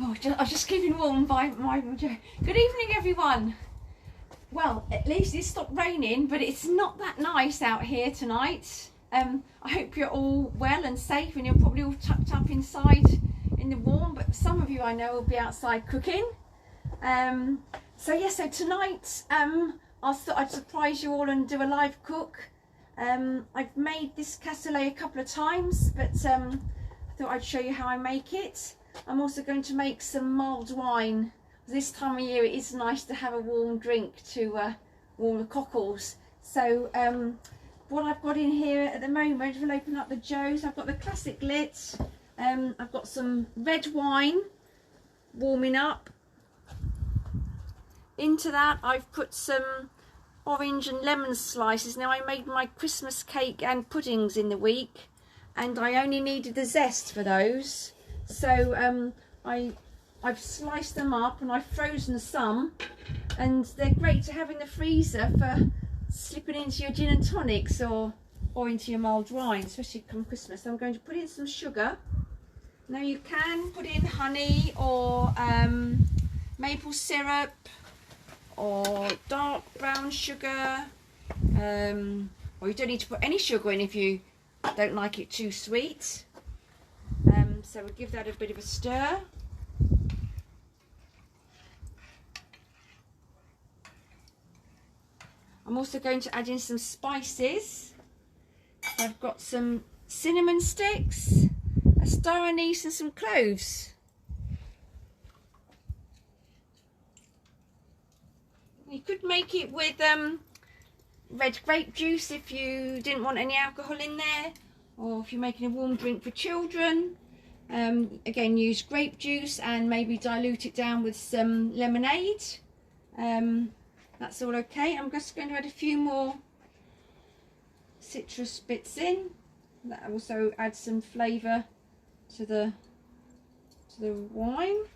Oh, I was just keeping warm by my... Good evening, everyone. Well, at least it stopped raining, but it's not that nice out here tonight. I hope you're all well and safe, and you're probably all tucked up inside in the warm, but some of you I know will be outside cooking. So tonight I thought I'd surprise you all and do a live cook. I've made this cassoulet a couple of times, but I thought I'd show you how I make it. I'm also going to make some mulled wine. This time of year it is nice to have a warm drink to warm the cockles. So what I've got in here at the moment, we'll open up the joes. I've got the classic lit. I've got some red wine warming up. Into that I've put some orange and lemon slices. Now I made my Christmas cake and puddings in the week, and I only needed the zest for those. So I've sliced them up and I've frozen some, and they're great to have in the freezer for slipping into your gin and tonics or into your mulled wine, especially come Christmas. So I'm going to put in some sugar. Now you can put in honey or maple syrup or dark brown sugar, or you don't need to put any sugar in if you don't like it too sweet. So we'll give that a bit of a stir. I'm also going to add in some spices. So I've got some cinnamon sticks, a star anise and some cloves. You could make it with red grape juice if you didn't want any alcohol in there, or if you're making a warm drink for children. Again, use grape juice and maybe dilute it down with some lemonade. That's all okay. I'm just going to add a few more citrus bits in. That also adds some flavour to the wine.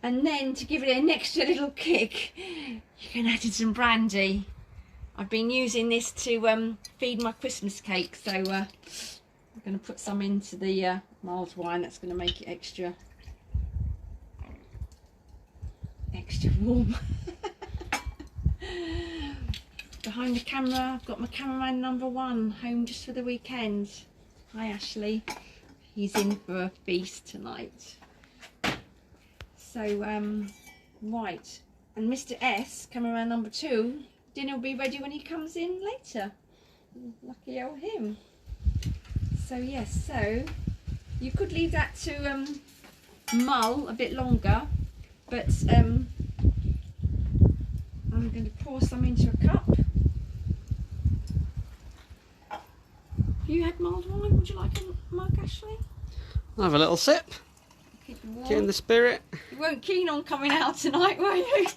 And then to give it an extra little kick, you can add in some brandy. I've been using this to feed my Christmas cake, so I'm going to put some into the mulled wine. That's going to make it extra warm. Behind the camera, I've got my cameraman #1 home just for the weekend. Hi Ashley, he's in for a feast tonight. So right, and Mr S, cameraman #2, dinner will be ready when he comes in later. Lucky old him. So yes, so you could leave that to mull a bit longer, but I'm going to pour some into a cup. You had mulled wine, would you like a mug, Ashley? I'll have a little sip. Get in the spirit. You weren't keen on coming out tonight, were you?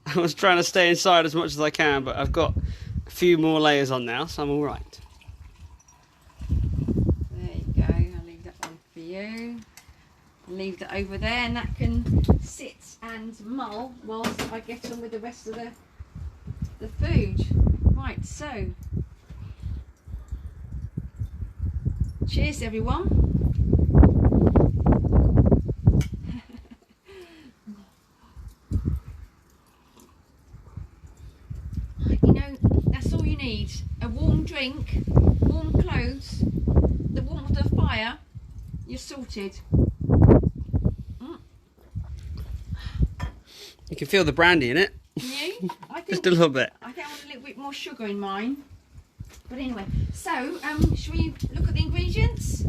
I was trying to stay inside as much as I can, but I've got a few more layers on now, so I'm all right. There you go. I'll leave that one for you. I'll leave that over there, and that can sit and mull whilst I get on with the rest of the food. Right, so cheers, everyone. That's all you need. A warm drink, warm clothes, the warmth of the fire, you're sorted. You can feel the brandy in it. Can you? I think just a little bit. I think I want a little bit more sugar in mine. But anyway, so shall we look at the ingredients?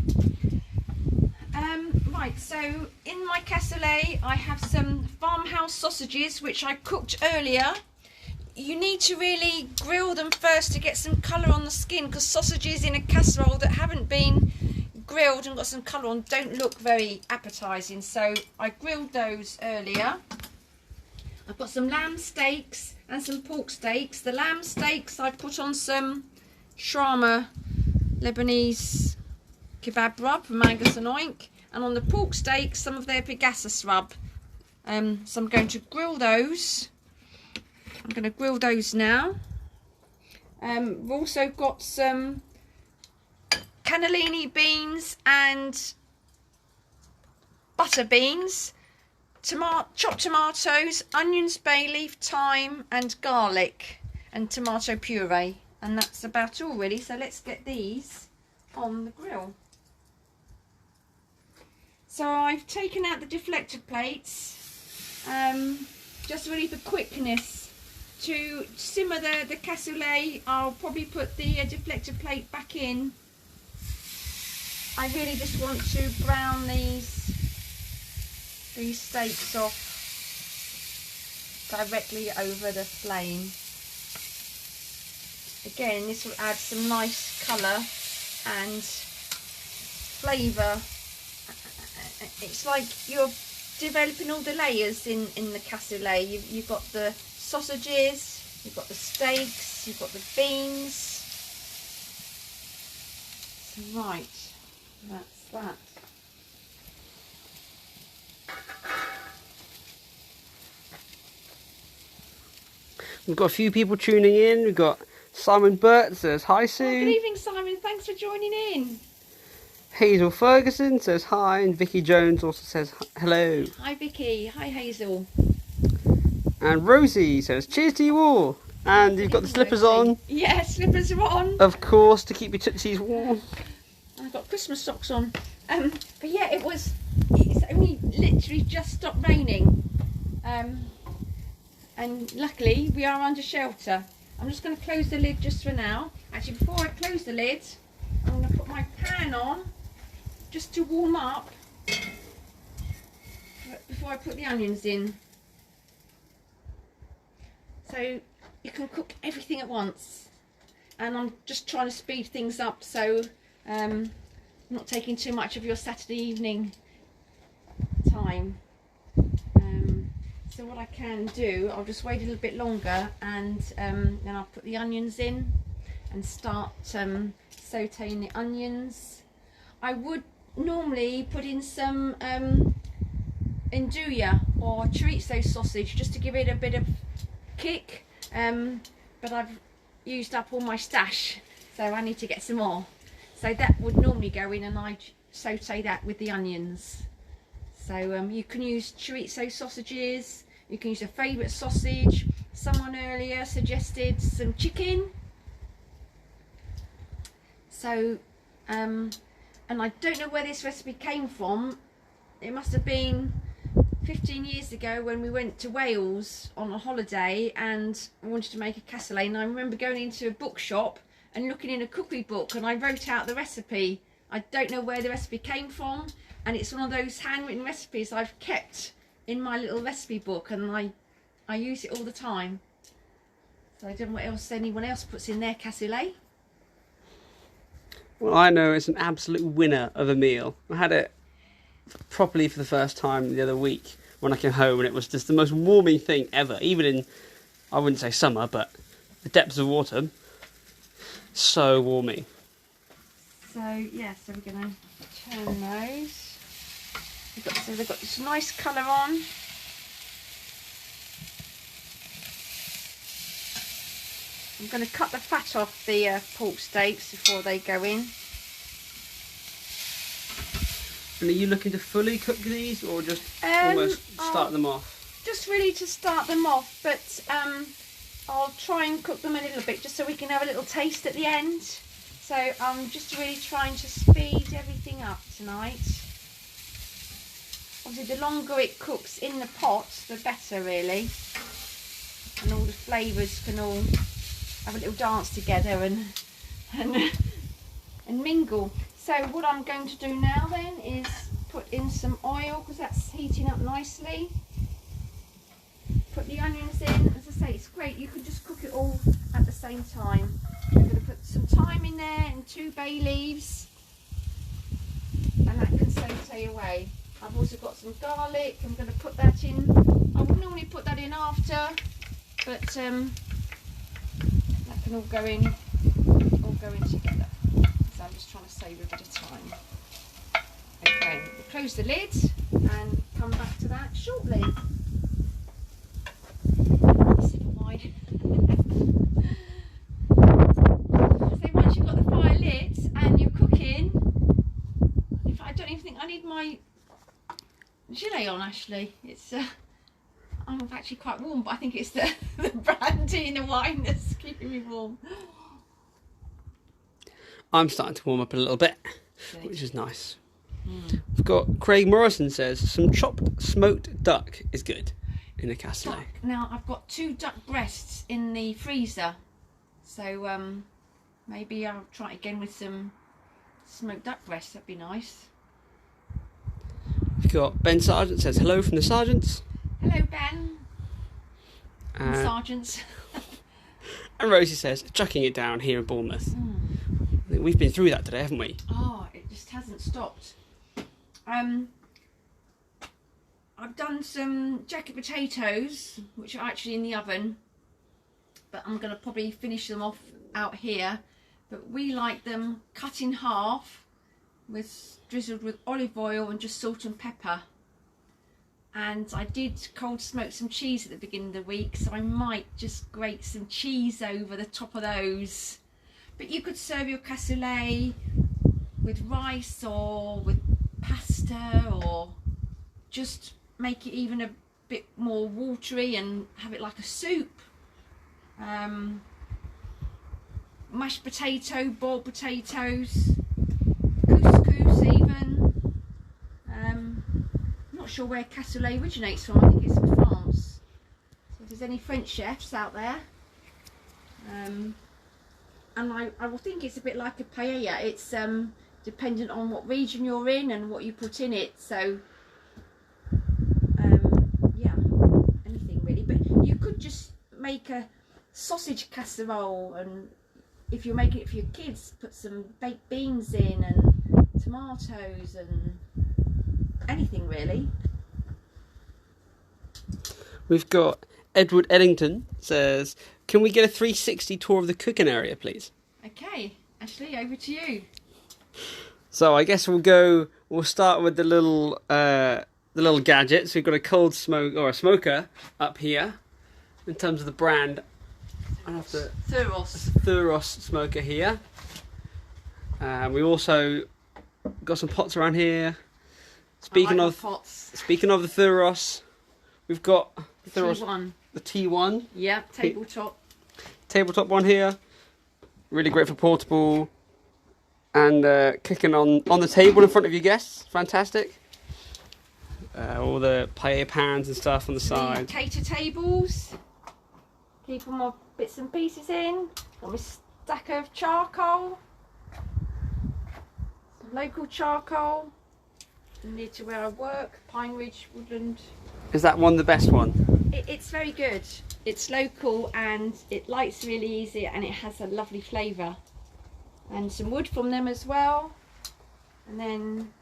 Right, so in my cassoulet I have some farmhouse sausages which I cooked earlier. You need to really grill them first to get some colour on the skin, because sausages in a casserole that haven't been grilled and got some colour on don't look very appetising. So I grilled those earlier. I've got some lamb steaks and some pork steaks. The lamb steaks I put on some shawarma Lebanese kebab rub from Angus and Oink, and on the pork steaks some of their Pegasus rub. So I'm going to grill those. I'm going to grill those now. We've also got some cannellini beans and butter beans. chopped tomatoes, onions, bay leaf, thyme and garlic and tomato puree, and that's about all really. So let's get these on the grill. So I've taken out the deflector plates, just really for quickness. To simmer the cassoulet, I'll probably put the deflector plate back in. I really just want to brown these steaks off directly over the flame. Again, this will add some nice colour and flavour. It's like you're developing all the layers in the cassoulet. You've got the sausages, you've got the steaks, you've got the beans. So right, that's that. We've got a few people tuning in. We've got Simon Burt says hi, Sue. Oh, good evening, Simon. Thanks for joining in. Hazel Ferguson says hi, and Vicky Jones also says hello. Hi, Vicky. Hi, Hazel. And Rosie says cheers to you all. And you've got the slippers on. Yeah, slippers are on. Of course, to keep your tootsies warm. I've got Christmas socks on. But yeah, it's only literally just stopped raining. And luckily we are under shelter. I'm just going to close the lid just for now. Actually, before I close the lid, I'm going to put my pan on just to warm up before I put the onions in. So you can cook everything at once. And I'm just trying to speed things up, so I'm not taking too much of your Saturday evening time. So what I can do, I'll just wait a little bit longer, and then I'll put the onions in and start sauteing the onions. I would normally put in some andouille or chorizo sausage just to give it a bit of kick, but I've used up all my stash, so I need to get some more. So that would normally go in, and I saute that with the onions. So you can use chorizo sausages, you can use a favourite sausage. Someone earlier suggested some chicken. So, and I don't know where this recipe came from. It must have been 15 years ago when we went to Wales on a holiday and I wanted to make a cassoulet, and I remember going into a bookshop and looking in a cookery book, and I wrote out the recipe. I don't know where the recipe came from, and it's one of those handwritten recipes I've kept in my little recipe book, and I use it all the time. So I don't know what else anyone else puts in their cassoulet. Well, I know it's an absolute winner of a meal. I had it properly for the first time the other week when I came home, and it was just the most warming thing ever, even in, I wouldn't say summer, but the depths of autumn. So warming. So yeah, so we're going to turn those. So they've got this nice colour on. I'm going to cut the fat off the pork steaks before they go in. And are you looking to fully cook these, or just almost start them off? Just really to start them off, but I'll try and cook them a little bit just so we can have a little taste at the end. So I'm just really trying to speed everything up tonight. Obviously the longer it cooks in the pot, the better really. And all the flavours can all have a little dance together and mingle. So what I'm going to do now then is put in some oil, because that's heating up nicely. Put the onions in. As I say, it's great, you can just cook it all at the same time. I'm going to put some thyme in there and 2 bay leaves, and that can saute away. I've also got some garlic. I'm going to put that in. I would normally put that in after, but that can all go in together. So I'm just trying to save a bit of time. Okay, we'll close the lid and come back to that shortly. Sit wide. So once you've got the fire lit and you're cooking, I don't even think I need my gilet on, actually. It's I'm actually quite warm, but I think it's the, the brandy and the wine that's keeping me warm. I'm starting to warm up a little bit, which is nice. We've got Craig Morrison says some chopped smoked duck is good in a cassoulet. Now I've got 2 duck breasts in the freezer, so maybe I'll try it again with some smoked duck breasts. That'd be nice. We've got Ben Sargent says hello from the Sargents. Hello, Ben. And Sargents. And Rosie says chucking it down here in Bournemouth. I think we've been through that today, haven't we? Oh, it just hasn't stopped. I've done some jacket potatoes, which are actually in the oven, but I'm going to probably finish them off out here. But we like them cut in half, drizzled with olive oil and just salt and pepper. And I did cold smoke some cheese at the beginning of the week, so I might just grate some cheese over the top of those. But you could serve your cassoulet with rice or with pasta, or just make it even a bit more watery and have it like a soup. Mashed potato, boiled potatoes, couscous even. I'm not sure where cassoulet originates from. I think it's from France. So if there's any French chefs out there, and I will think it's a bit like a paella. It's dependent on what region you're in and what you put in it. So yeah, anything really. But you could just make a sausage casserole, and if you're making it for your kids, put some baked beans in and tomatoes and anything really. We've got Edward Eddington says, can we get a 360 tour of the cooking area, please? Okay, Ashley, over to you. So I guess we'll start with the little gadgets. We've got a cold smoke or a smoker up here. In terms of the brand, I have the Thuros smoker here. We also got some pots around here. Speaking of the Thuros, we've got the Thuros, the T1. Yeah, tabletop one here. Really great for portable and cooking on the table in front of your guests. Fantastic. All the paella pans and stuff on the side. Cater tables. Keep all my bits and pieces in. Got my stack of charcoal. Some local charcoal. Near to where I work, Pine Ridge Woodland. Is that one the best one? It's very good. It's local and it lights really easy and it has a lovely flavour. And some wood from them as well. And then,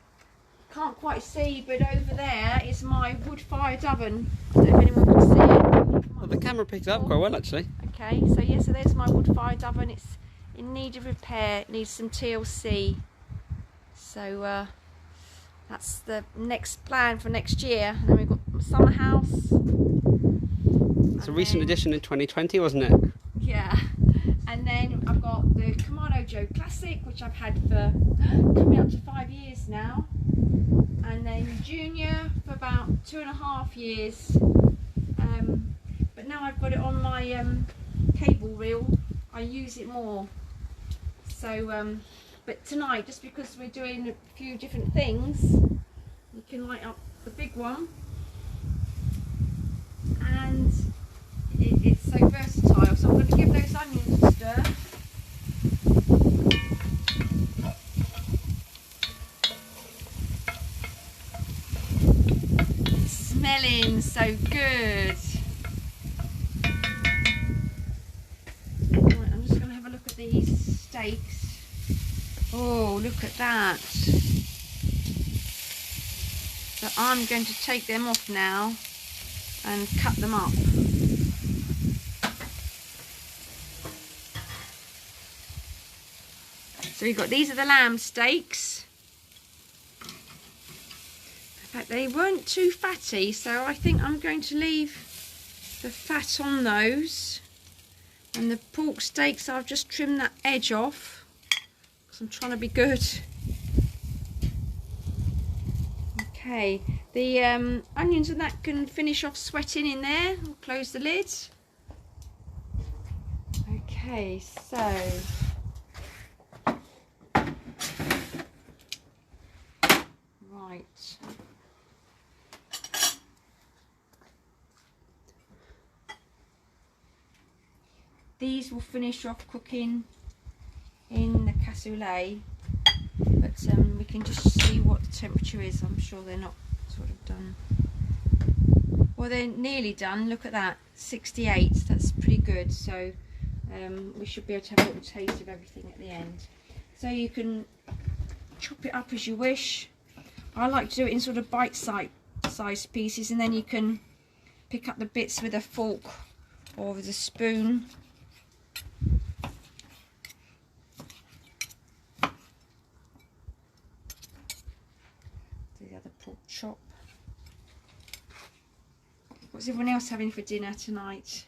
can't quite see, but over there is my wood-fired oven. I don't know if anyone can see it. Well, the camera picked it up quite well, actually. Okay, so yeah, so there's my wood-fired oven. It's in need of repair. It needs some TLC. So that's the next plan for next year. And then we've got summer house. It's a recent addition in 2020, wasn't it? Yeah. And then I've got the Kamado Joe Classic, which I've had for coming up to 5 years now. And then Junior for about 2.5 years. But now I've got it on my cable reel, I use it more. So, but tonight, just because we're doing a few different things, you can light up the big one. And it's so versatile, so I'm going to give those onions a stir. It's smelling so good. Right, I'm just going to have a look at these steaks. Oh, look at that. So I'm going to take them off now and cut them up. So we've got, these are the lamb steaks. In fact, they weren't too fatty, so I think I'm going to leave the fat on those. And the pork steaks, I've just trimmed that edge off because I'm trying to be good. Okay, the onions and that can finish off sweating in there. We'll close the lid. Okay, so right. These will finish off cooking in the cassoulet, but we can just see what the temperature is. I'm sure they're not sort of done. Well, they're nearly done. Look at that, 68. That's pretty good. So we should be able to have a little taste of everything at the end. So you can chop it up as you wish. I like to do it in sort of bite-sized pieces, and then you can pick up the bits with a fork or with a spoon. The other pork chop. What's everyone else having for dinner tonight?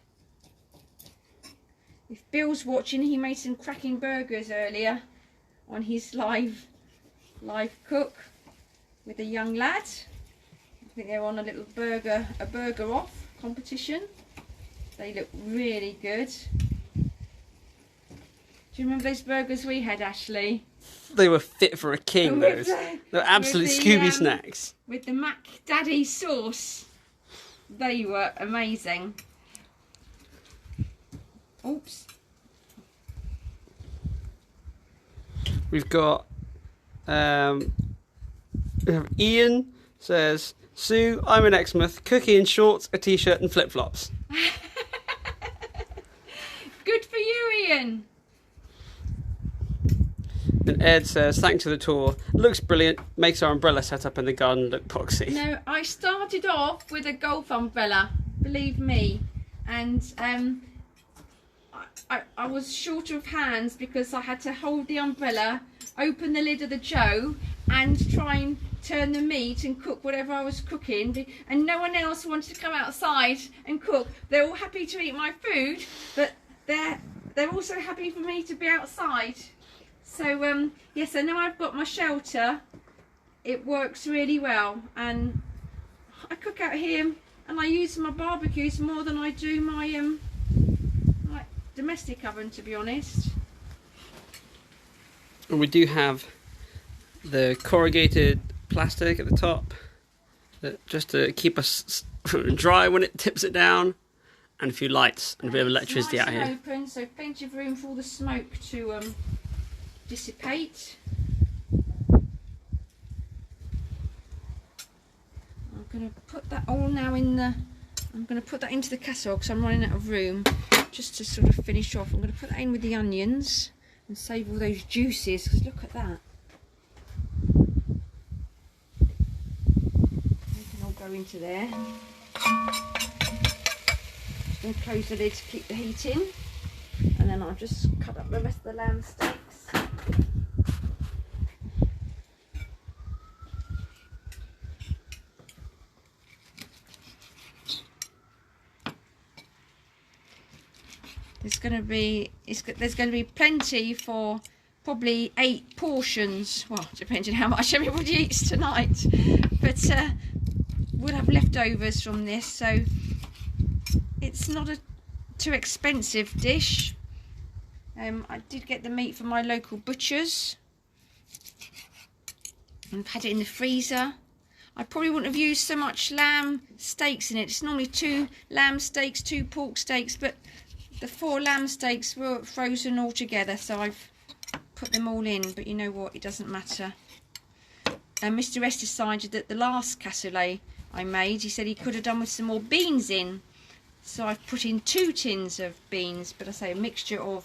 If Bill's watching, he made some cracking burgers earlier on his live cook with a young lad. I think they're on a little burger off competition. They look really good. Do you remember those burgers we had, Ashley? They were fit for a king, those. They were absolute Scooby snacks. With the Mac Daddy sauce. They were amazing. Oops. We've got Ian says, Sue, I'm in Exmouth, cooking in shorts, a t-shirt and flip-flops. Good for you, Ian. And Ed says, thanks for the tour. Looks brilliant. Makes our umbrella setup in the garden look poxy. No, I started off with a golf umbrella, believe me. And I was short of hands because I had to hold the umbrella, open the lid of the joe and try and turn the meat and cook whatever I was cooking. And no one else wanted to come outside and cook. They're all happy to eat my food, but they're also happy for me to be outside. So yes, I know I've got my shelter. It works really well, and I cook out here and I use my barbecues more than I do my domestic oven, to be honest. And we do have the corrugated plastic at the top, just to keep us dry when it tips it down, and a few lights and a bit of electricity nice out here. Open, so plenty of room for all the smoke to dissipate. I'm going to put that all now in the. I'm going to put that into the casserole because I'm running out of room. Just to sort of finish off, I'm going to put that in with the onions and save all those juices, because look at that. They can all go into there. Just going to close the lid to keep the heat in, and then I'll just cut up the rest of the lamb steaks. There's going to be plenty for probably 8 portions. Well, depending how much everybody eats tonight. But we'll have leftovers from this, so it's not a too expensive dish. I did get the meat from my local butchers. I've had it in the freezer. I probably wouldn't have used so much lamb steaks in it. It's normally 2 lamb steaks, 2 pork steaks, but the 4 lamb steaks were frozen all together, so I've put them all in. But you know what, it doesn't matter. And Mr. S decided that the last cassoulet I made, he said he could have done with some more beans in. So I've put in 2 tins of beans, but I say a mixture of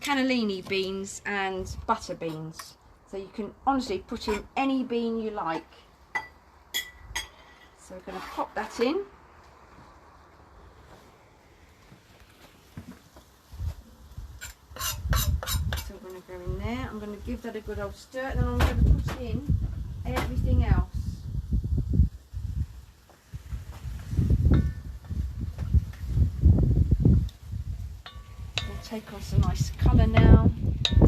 cannellini beans and butter beans. So you can honestly put in any bean you like. So we're going to pop that in. So we're going to go in there. I'm going to give that a good old stir, and then I'm going to put in everything else. We'll take on some nice colour now.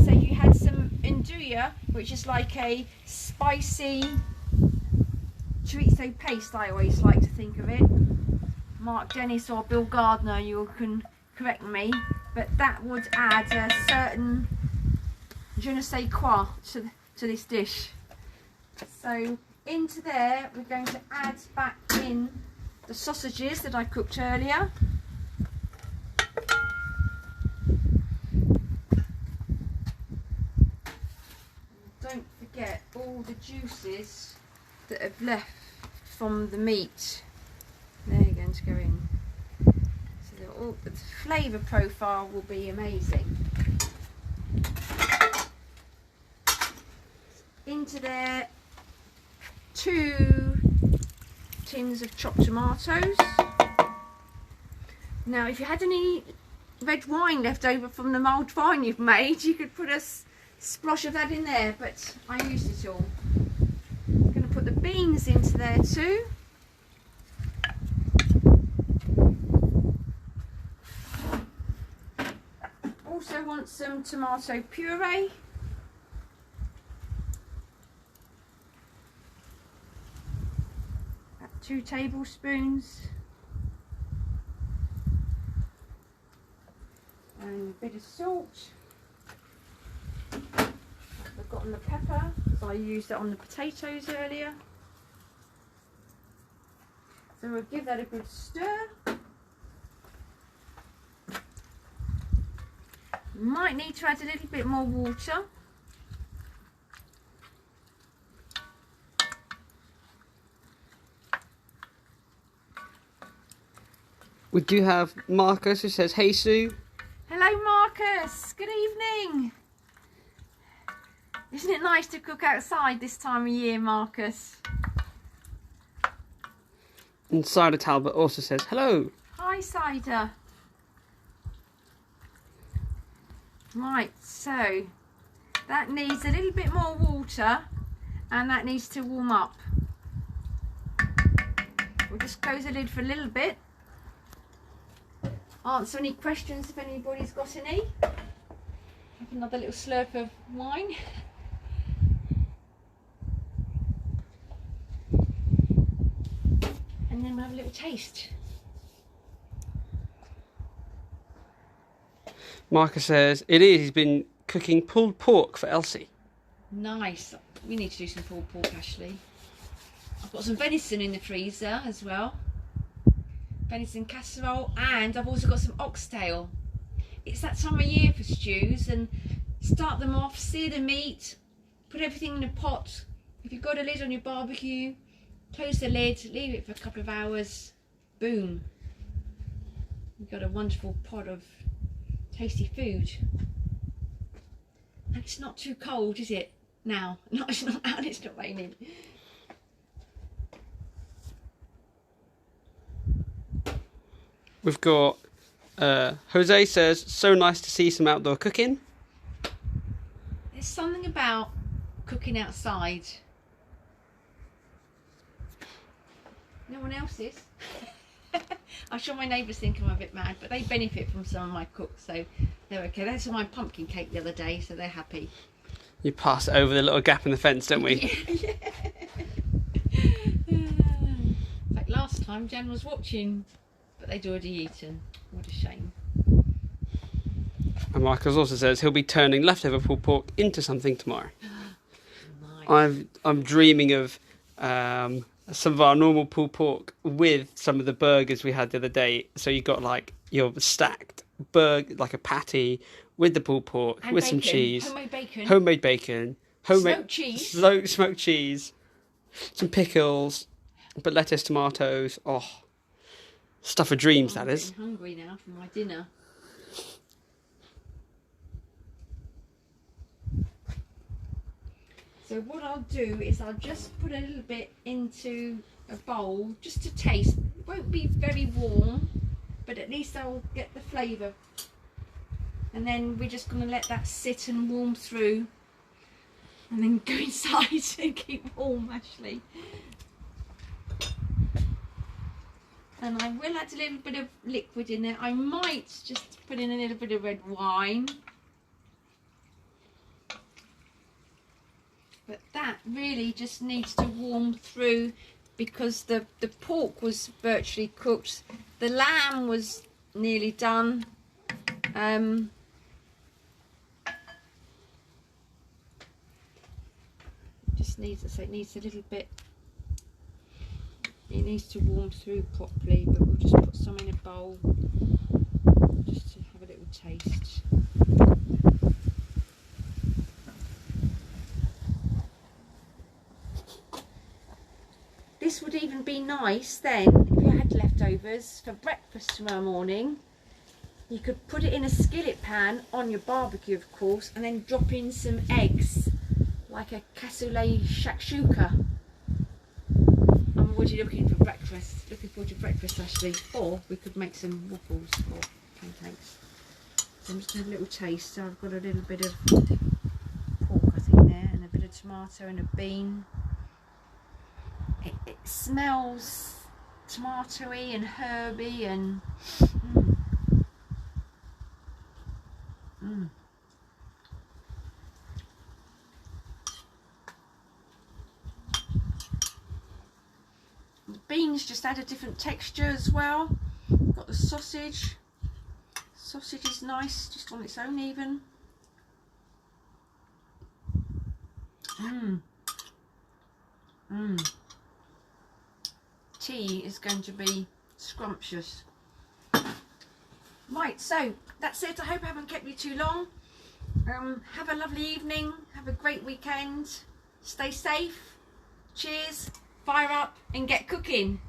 So you had some andouille, which is like a spicy chorizo paste, I always like to think of it. Mark Dennis or Bill Gardner, you can correct me, but that would add a certain je ne sais quoi to this dish. So into there we're going to add back in the sausages that I cooked earlier. Don't forget all the juices that have left from the meat. They're going to go in. So the flavour profile will be amazing. Into there, 2 tins of chopped tomatoes. Now if you had any red wine left over from the mulled wine you've made, you could put a splosh of that in there, but I used it all. I'm going to put the beans into there too. Also want some tomato puree. At 2 tablespoons. And a bit of salt. I've forgotten the pepper because I used it on the potatoes earlier. So we'll give that a good stir. Might need to add a little bit more water. We do have Marcus who says, "Hey Sue." Hello Marcus, good evening. Isn't it nice to cook outside this time of year, Marcus? And Cider Talbot also says, "Hello." Hi Cider. Right, so that needs a little bit more water and that needs to warm up. We'll just close the lid for a little bit. Answer any questions if anybody's got any. Have another little slurp of wine. And then we'll have a little taste. Marcus says, "It is. He's been cooking pulled pork for Elsie." Nice. We need to do some pulled pork, Ashley. I've got some venison in the freezer as well. Venison casserole, and I've also got some oxtail. It's that time of year for stews, and start them off, sear the meat, put everything in a pot. If you've got a lid on your barbecue, close the lid, leave it for a couple of hours, boom. You've got a wonderful pot of tasty food. And it's not too cold, is it? Now. No, it's not out, it's not raining. We've got Jose says, "So nice to see some outdoor cooking." There's something about cooking outside. No one else is. I'm sure my neighbours think I'm a bit mad, but they benefit from some of my cooks, so they're okay. They had my pumpkin cake the other day, so they're happy. You pass it over the little gap in the fence, don't we? Yeah. In fact, last time Jan was watching, but they'd already eaten. What a shame. And Marcus also says he'll be turning leftover pulled pork into something tomorrow. Nice. I'm dreaming of some of our normal pulled pork with some of the burgers we had the other day. So you got like your stacked burger, like a patty with the pulled pork, And with bacon. some cheese, Homemade bacon. smoked cheese, smoked cheese, some pickles, but lettuce, tomatoes. Oh, stuff of dreams, that is. I'm hungry now for my dinner. So what I'll do is I'll just put a little bit into a bowl just to taste. It won't be very warm, but at least I'll get the flavour. And then we're just going to let that sit and warm through. And then go inside and keep warm, Ashley. And I will add a little bit of liquid in there. I might just put in a little bit of red wine. But that really just needs to warm through because the pork was virtually cooked. The lamb was nearly done. Just needs, so it needs a little bit, it needs to warm through properly, but we'll just put some in a bowl just to have a little taste. This would even be nice then if you had leftovers for breakfast tomorrow morning. You could put it in a skillet pan on your barbecue, of course, and then drop in some eggs, like a cassoulet shakshuka. I'm already looking for breakfast, looking forward to breakfast actually. Or we could make some waffles or pancakes. So I'm just going to have a little taste. So I've got a little bit of pork, I think, there, and a bit of tomato and a bean. It smells tomatoey and herby and The beans just add a different texture as well. Got the sausage. Sausage is nice, just on its own even. Tea is going to be scrumptious. Right, so that's it. I hope I haven't kept you too long. Have a lovely evening. Have a great weekend. Stay safe. Cheers. Fire up and get cooking.